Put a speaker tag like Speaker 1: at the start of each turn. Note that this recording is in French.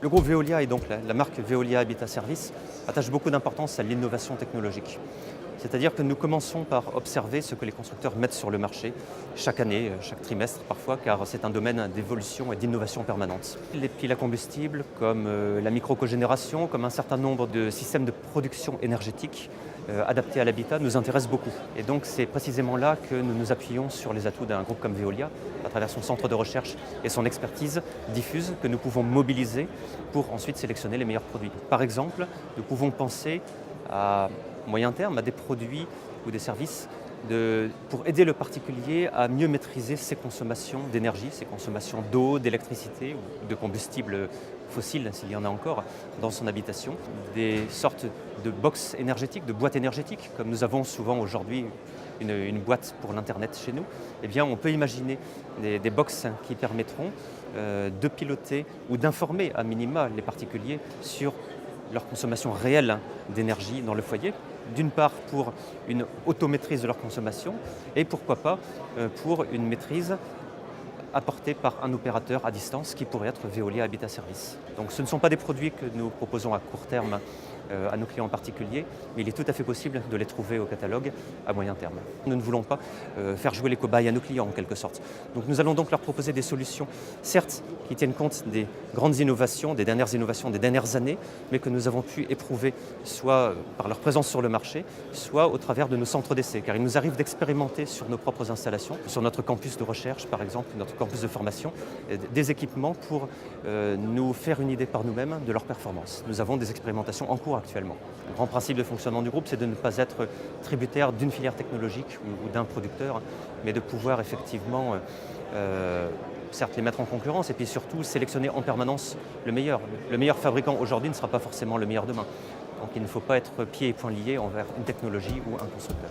Speaker 1: Le groupe Veolia et donc la marque Veolia Habitat Services attache beaucoup d'importance à l'innovation technologique. C'est-à-dire que nous commençons par observer ce que les constructeurs mettent sur le marché chaque année, chaque trimestre parfois, car c'est un domaine d'évolution et d'innovation permanente. Les piles à combustible, comme la micro-cogénération, comme un certain nombre de systèmes de production énergétique adaptés à l'habitat nous intéressent beaucoup. Et donc c'est précisément là que nous nous appuyons sur les atouts d'un groupe comme Veolia, à travers son centre de recherche et son expertise diffuse que nous pouvons mobiliser pour ensuite sélectionner les meilleurs produits. Par exemple, nous pouvons penser à moyen terme à des produits ou des services pour aider le particulier à mieux maîtriser ses consommations d'énergie, ses consommations d'eau, d'électricité ou de combustibles fossiles, s'il y en a encore, dans son habitation. Des sortes de box énergétiques, de boîtes énergétiques, comme nous avons souvent aujourd'hui une boîte pour l'Internet chez nous. Eh bien, on peut imaginer des box qui permettront de piloter ou d'informer à minima les particuliers sur leur consommation réelle d'énergie dans le foyer, d'une part pour une automaîtrise de leur consommation et pourquoi pas pour une maîtrise apportée par un opérateur à distance qui pourrait être Veolia Habitat Services. Donc ce ne sont pas des produits que nous proposons à court terme à nos clients en particulier, mais il est tout à fait possible de les trouver au catalogue à moyen terme. Nous ne voulons pas faire jouer les cobayes à nos clients en quelque sorte. Donc nous allons donc leur proposer des solutions, certes qui tiennent compte des grandes innovations, des dernières années, mais que nous avons pu éprouver soit par leur présence sur le marché, soit au travers de nos centres d'essai, car il nous arrive d'expérimenter sur nos propres installations, sur notre campus de recherche par exemple, notre campus de formation, des équipements pour nous faire une idée par nous-mêmes de leur performance. Nous avons des expérimentations en cours actuellement. Le grand principe de fonctionnement du groupe, c'est de ne pas être tributaire d'une filière technologique ou d'un producteur, mais de pouvoir effectivement, certes les mettre en concurrence et puis surtout sélectionner en permanence le meilleur. Le meilleur fabricant aujourd'hui ne sera pas forcément le meilleur demain. Donc il ne faut pas être pieds et poings liés envers une technologie ou un constructeur.